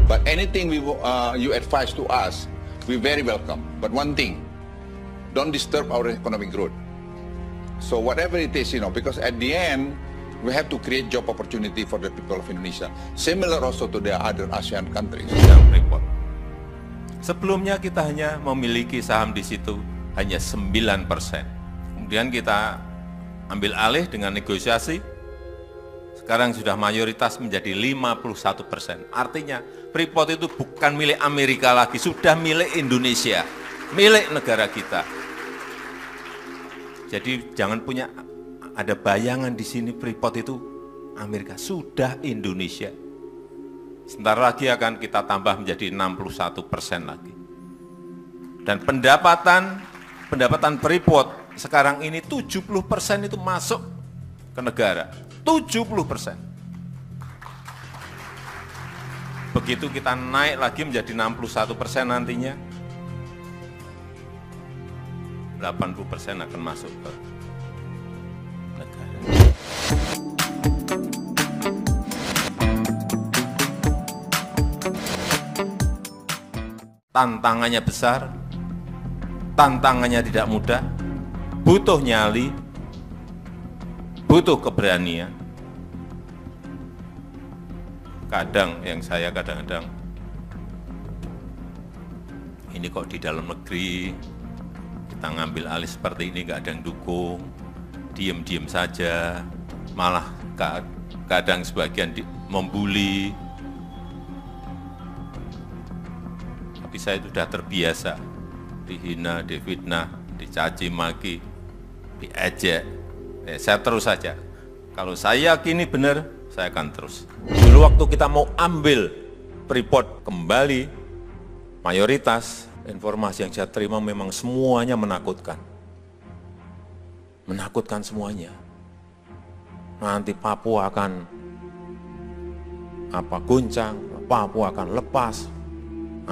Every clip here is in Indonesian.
But anything you advise to us, we very welcome. But one thing, don't disturb our economic growth. So whatever it is, because at the end, we have to create job opportunity for the people of Indonesia. Similar also to the other ASEAN countries. Freeport. Sebelumnya kita hanya memiliki saham di situ hanya 9%. Kemudian kita ambil alih dengan negosiasi. Sekarang sudah mayoritas menjadi 51%. Artinya Freeport itu bukan milik Amerika lagi, sudah milik Indonesia, milik negara kita. Jadi jangan punya ada bayangan di sini Freeport itu Amerika, sudah Indonesia. Sebentar lagi akan kita tambah menjadi 61% lagi. Dan pendapatan Freeport sekarang ini 70% itu masuk ke negara. 70%. Begitu kita naik lagi menjadi 61% nantinya, 80% akan masuk ke negara. Tantangannya besar, tantangannya tidak mudah, butuh nyali, butuh keberanian. Kadang-kadang, ini kok di dalam negeri, kita ngambil alih seperti ini, nggak ada yang dukung, diem-diem saja, malah kadang sebagian membuli. Tapi saya sudah terbiasa, dihina, difitnah, dicaci maki, diejek. Saya terus saja. Kalau saya yakini benar, saya akan terus. Dulu waktu kita mau ambil Freeport kembali, mayoritas informasi yang saya terima memang semuanya menakutkan. Menakutkan semuanya. Nanti Papua akan goncang, Papua akan lepas,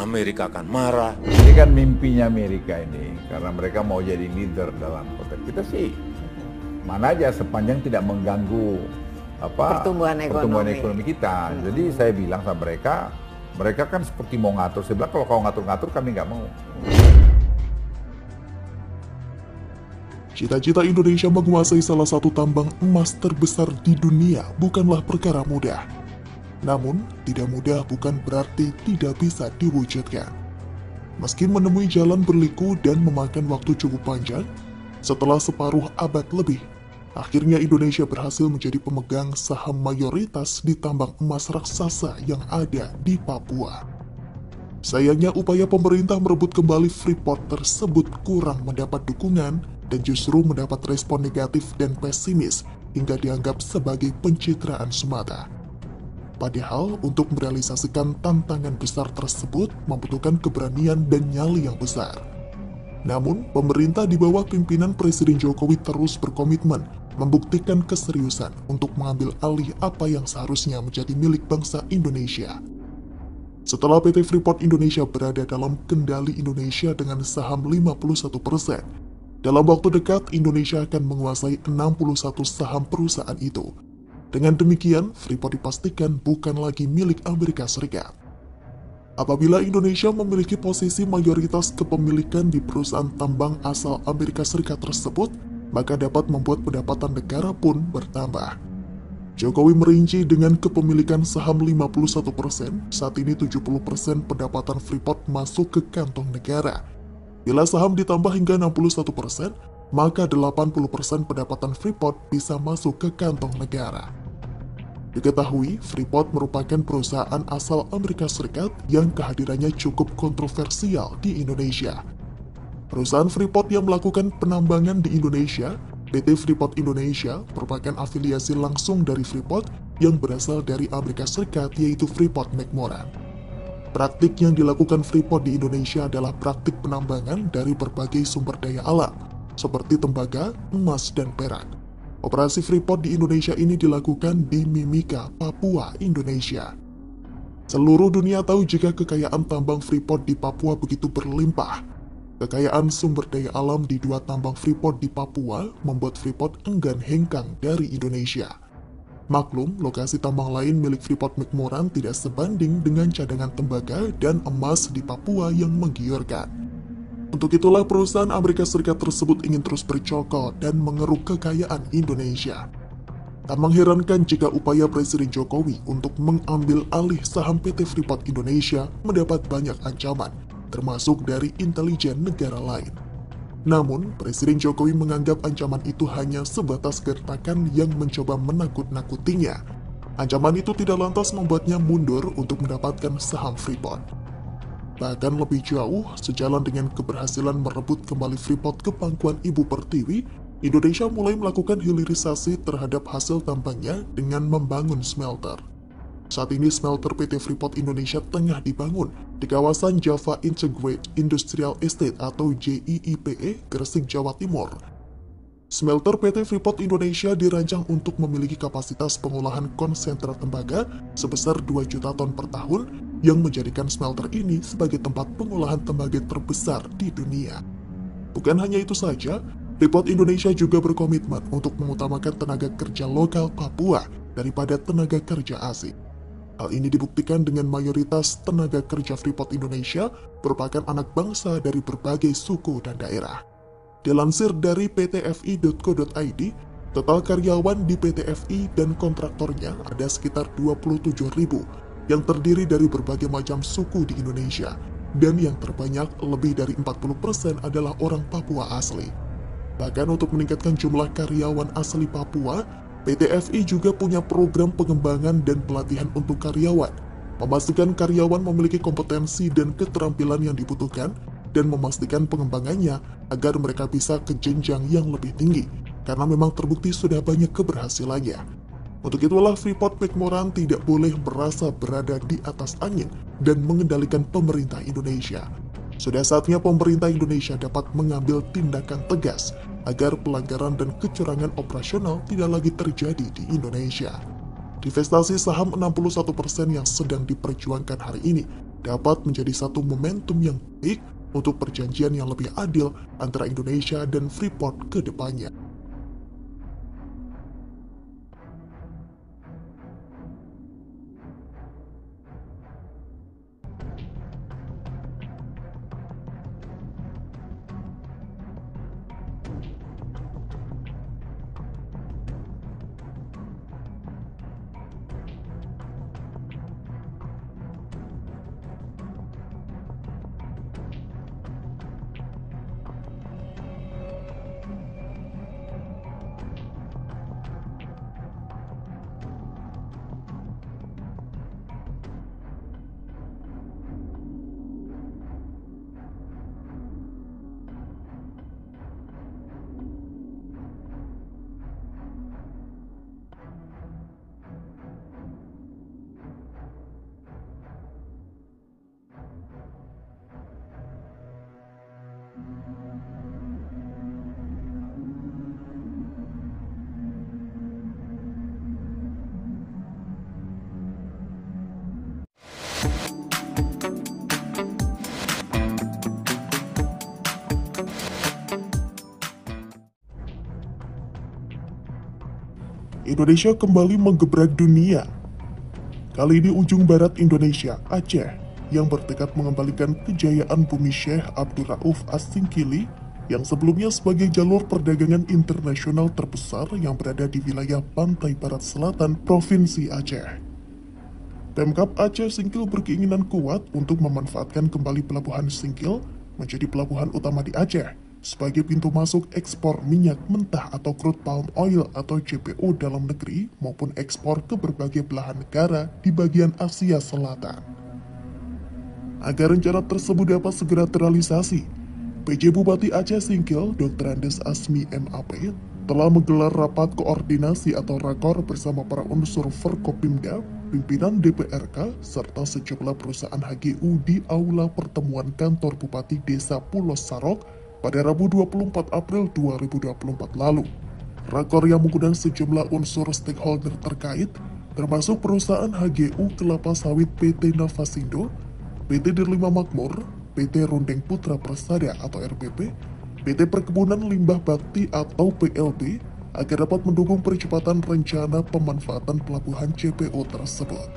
Amerika akan marah. Ini kan mimpinya Amerika ini, karena mereka mau jadi leader dalam konteks. Kita sih mana aja sepanjang tidak mengganggu pertumbuhan ekonomi kita. Jadi saya bilang sama mereka kan seperti mau ngatur. Saya bilang kalau kau ngatur-ngatur kami nggak mau. Cita-cita Indonesia menguasai salah satu tambang emas terbesar di dunia bukanlah perkara mudah. Namun, tidak mudah bukan berarti tidak bisa diwujudkan. Meski menemui jalan berliku dan memakan waktu cukup panjang, setelah separuh abad lebih, akhirnya Indonesia berhasil menjadi pemegang saham mayoritas di tambang emas raksasa yang ada di Papua. Sayangnya upaya pemerintah merebut kembali Freeport tersebut kurang mendapat dukungan dan justru mendapat respon negatif dan pesimis hingga dianggap sebagai pencitraan semata. Padahal untuk merealisasikan tantangan besar tersebut membutuhkan keberanian dan nyali yang besar. Namun, pemerintah di bawah pimpinan Presiden Jokowi terus berkomitmen membuktikan keseriusan untuk mengambil alih apa yang seharusnya menjadi milik bangsa Indonesia. Setelah PT Freeport Indonesia berada dalam kendali Indonesia dengan saham 51%, dalam waktu dekat Indonesia akan menguasai 61 saham perusahaan itu. Dengan demikian, Freeport dipastikan bukan lagi milik Amerika Serikat. Apabila Indonesia memiliki posisi mayoritas kepemilikan di perusahaan tambang asal Amerika Serikat tersebut, maka dapat membuat pendapatan negara pun bertambah. Jokowi merinci dengan kepemilikan saham 51%, saat ini 70% pendapatan Freeport masuk ke kantong negara. Bila saham ditambah hingga 61%, maka 80% pendapatan Freeport bisa masuk ke kantong negara. Diketahui, Freeport merupakan perusahaan asal Amerika Serikat yang kehadirannya cukup kontroversial di Indonesia. Perusahaan Freeport yang melakukan penambangan di Indonesia, PT Freeport Indonesia, merupakan afiliasi langsung dari Freeport yang berasal dari Amerika Serikat, yaitu Freeport-McMoRan. Praktik yang dilakukan Freeport di Indonesia adalah praktik penambangan dari berbagai sumber daya alam, seperti tembaga, emas, dan perak. Operasi Freeport di Indonesia ini dilakukan di Mimika, Papua, Indonesia. Seluruh dunia tahu jika kekayaan tambang Freeport di Papua begitu berlimpah. Kekayaan sumber daya alam di dua tambang Freeport di Papua membuat Freeport enggan hengkang dari Indonesia. Maklum, lokasi tambang lain milik Freeport-McMoRan tidak sebanding dengan cadangan tembaga dan emas di Papua yang menggiurkan. Untuk itulah perusahaan Amerika Serikat tersebut ingin terus bercokol dan mengeruk kekayaan Indonesia. Tak mengherankan jika upaya Presiden Jokowi untuk mengambil alih saham PT Freeport Indonesia mendapat banyak ancaman, termasuk dari intelijen negara lain. Namun, Presiden Jokowi menganggap ancaman itu hanya sebatas gertakan yang mencoba menakut-nakutinya. Ancaman itu tidak lantas membuatnya mundur untuk mendapatkan saham Freeport. Bahkan lebih jauh, sejalan dengan keberhasilan merebut kembali Freeport ke pangkuan Ibu Pertiwi, Indonesia mulai melakukan hilirisasi terhadap hasil tambangnya dengan membangun smelter. Saat ini smelter PT Freeport Indonesia tengah dibangun di kawasan Java Integrated Industrial Estate atau JIIPE, Gresik, Jawa Timur. Smelter PT Freeport Indonesia dirancang untuk memiliki kapasitas pengolahan konsentrat tembaga sebesar 2 juta ton per tahun yang menjadikan smelter ini sebagai tempat pengolahan tembaga terbesar di dunia. Bukan hanya itu saja, Freeport Indonesia juga berkomitmen untuk mengutamakan tenaga kerja lokal Papua daripada tenaga kerja asing. Hal ini dibuktikan dengan mayoritas tenaga kerja Freeport Indonesia merupakan anak bangsa dari berbagai suku dan daerah. Dilansir dari ptfi.co.id, total karyawan di PT FI dan kontraktornya ada sekitar 27.000 yang terdiri dari berbagai macam suku di Indonesia, dan yang terbanyak lebih dari 40% adalah orang Papua asli. Bahkan untuk meningkatkan jumlah karyawan asli Papua, PT FI juga punya program pengembangan dan pelatihan untuk karyawan, memastikan karyawan memiliki kompetensi dan keterampilan yang dibutuhkan, dan memastikan pengembangannya agar mereka bisa ke jenjang yang lebih tinggi, karena memang terbukti sudah banyak keberhasilannya. Untuk itulah Freeport-McMoRan tidak boleh merasa berada di atas angin dan mengendalikan pemerintah Indonesia. Sudah saatnya pemerintah Indonesia dapat mengambil tindakan tegas agar pelanggaran dan kecurangan operasional tidak lagi terjadi di Indonesia. Divestasi saham 61% yang sedang diperjuangkan hari ini dapat menjadi satu momentum yang baik untuk perjanjian yang lebih adil antara Indonesia dan Freeport ke depannya. Indonesia kembali menggebrak dunia. Kali ini ujung barat Indonesia, Aceh, yang bertekad mengembalikan kejayaan bumi Syekh Abdul Rauf As-Singkili yang sebelumnya sebagai jalur perdagangan internasional terbesar yang berada di wilayah pantai barat selatan Provinsi Aceh. Pemkab Aceh Singkil berkeinginan kuat untuk memanfaatkan kembali Pelabuhan Singkil menjadi pelabuhan utama di Aceh sebagai pintu masuk ekspor minyak mentah atau crude palm oil atau CPO dalam negeri maupun ekspor ke berbagai belahan negara di bagian Asia Selatan. Agar rencana tersebut dapat segera terrealisasi, PJ Bupati Aceh Singkil Dr. Andes Asmi MAP telah menggelar rapat koordinasi atau rakor bersama para unsur Forkopimda, pimpinan DPRK, serta sejumlah perusahaan HGU di Aula Pertemuan Kantor Bupati Desa Pulau Sarok pada Rabu 24 April 2024 lalu. Rakor yang mengundang sejumlah unsur stakeholder terkait, termasuk perusahaan HGU Kelapa Sawit PT Navasindo, PT Dirlima Makmur, PT Rundeng Putra Persada atau RPP, PT Perkebunan Limbah Bakti atau PLB, agar dapat mendukung percepatan rencana pemanfaatan pelabuhan JPO tersebut.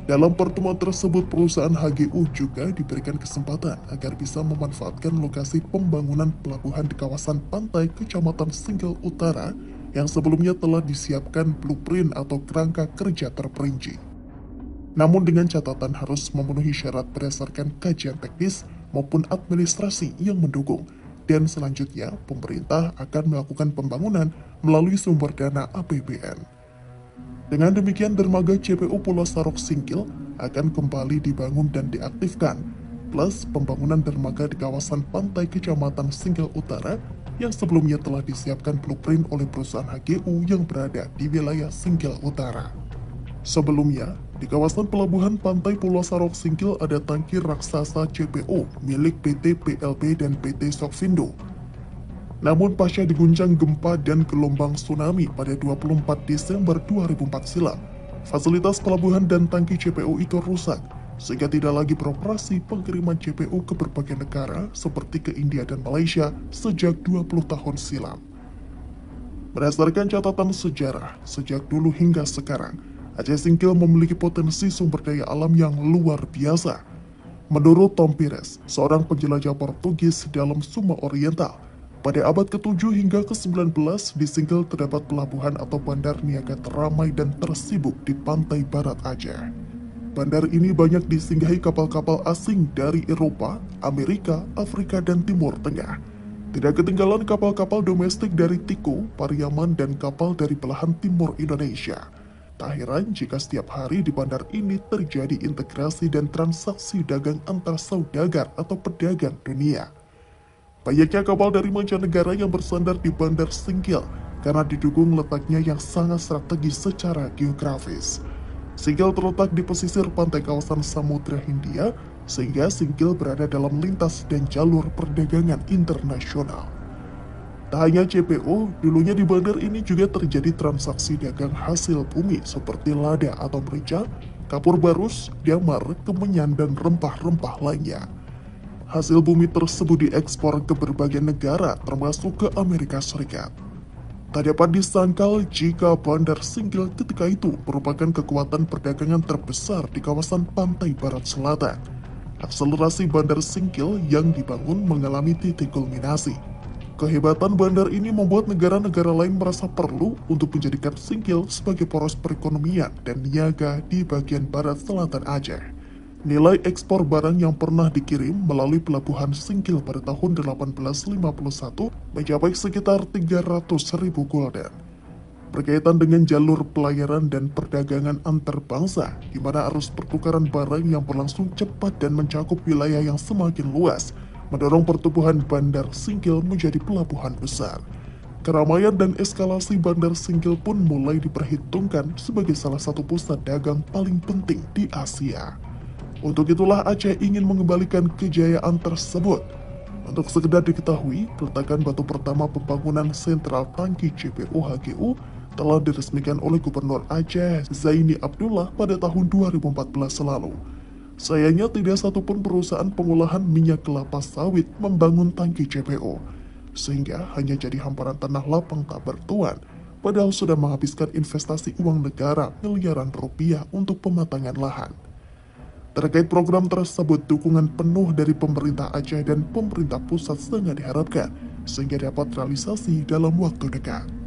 Dalam pertemuan tersebut, perusahaan HGU juga diberikan kesempatan agar bisa memanfaatkan lokasi pembangunan pelabuhan di kawasan pantai Kecamatan Singgil Utara yang sebelumnya telah disiapkan blueprint atau kerangka kerja terperinci. Namun dengan catatan harus memenuhi syarat berdasarkan kajian teknis maupun administrasi yang mendukung, dan selanjutnya pemerintah akan melakukan pembangunan melalui sumber dana APBN. Dengan demikian, dermaga JPO Pulau Sarok Singkil akan kembali dibangun dan diaktifkan, plus pembangunan dermaga di kawasan pantai Kecamatan Singgil Utara yang sebelumnya telah disiapkan blueprint oleh perusahaan HGU yang berada di wilayah Singgil Utara. Sebelumnya, di kawasan pelabuhan pantai Pulau Sarok Singkil ada tangki raksasa JPO milik PT PLB dan PT Sokvindo. Namun pasca diguncang gempa dan gelombang tsunami pada 24 Desember 2004 silam, fasilitas pelabuhan dan tangki JPO itu rusak, sehingga tidak lagi beroperasi pengiriman JPO ke berbagai negara seperti ke India dan Malaysia sejak 20 tahun silam. Berdasarkan catatan sejarah, sejak dulu hingga sekarang, Aceh Singkil memiliki potensi sumber daya alam yang luar biasa. Menurut Tom Pires, seorang penjelajah Portugis dalam Sumba Oriental, pada abad ke-7 hingga ke-19 di Singkil terdapat pelabuhan atau bandar niaga teramai dan tersibuk di pantai barat Aceh. Bandar ini banyak disinggahi kapal-kapal asing dari Eropa, Amerika, Afrika, dan Timur Tengah. Tidak ketinggalan kapal-kapal domestik dari Tiko, Pariaman, dan kapal dari belahan timur Indonesia. Tak heran jika setiap hari di bandar ini terjadi integrasi dan transaksi dagang antar saudagar atau pedagang dunia. Banyaknya kapal dari mancanegara yang bersandar di Bandar Singkil karena didukung letaknya yang sangat strategis secara geografis. Singkil terletak di pesisir pantai kawasan Samudra Hindia, sehingga Singkil berada dalam lintas dan jalur perdagangan internasional. Tak hanya JPO, dulunya di bandar ini juga terjadi transaksi dagang hasil bumi seperti lada atau merica, kapur barus, damar, kemenyan, dan rempah-rempah lainnya. Hasil bumi tersebut diekspor ke berbagai negara termasuk ke Amerika Serikat. Tak dapat disangkal jika Bandar Singkil ketika itu merupakan kekuatan perdagangan terbesar di kawasan pantai barat selatan. Akselerasi Bandar Singkil yang dibangun mengalami titik kulminasi. Kehebatan bandar ini membuat negara-negara lain merasa perlu untuk menjadikan Singkil sebagai poros perekonomian dan niaga di bagian barat selatan Aceh. Nilai ekspor barang yang pernah dikirim melalui pelabuhan Singkil pada tahun 1851 mencapai sekitar 300.000 gulden. Berkaitan dengan jalur pelayaran dan perdagangan antar bangsa, di mana arus pertukaran barang yang berlangsung cepat dan mencakup wilayah yang semakin luas, mendorong pertumbuhan Bandar Singkil menjadi pelabuhan besar. Keramaian dan eskalasi Bandar Singkil pun mulai diperhitungkan sebagai salah satu pusat dagang paling penting di Asia. Untuk itulah Aceh ingin mengembalikan kejayaan tersebut. Untuk sekedar diketahui, peletakan batu pertama pembangunan sentral tangki JPO HGU telah diresmikan oleh Gubernur Aceh Zaini Abdullah pada tahun 2014 lalu. Sayangnya tidak satupun perusahaan pengolahan minyak kelapa sawit membangun tangki JPO, sehingga hanya jadi hamparan tanah lapang tak bertuan, padahal sudah menghabiskan investasi uang negara miliaran rupiah untuk pematangan lahan. Terkait program tersebut, dukungan penuh dari pemerintah Aceh dan pemerintah pusat sangat diharapkan, sehingga dapat realisasi dalam waktu dekat.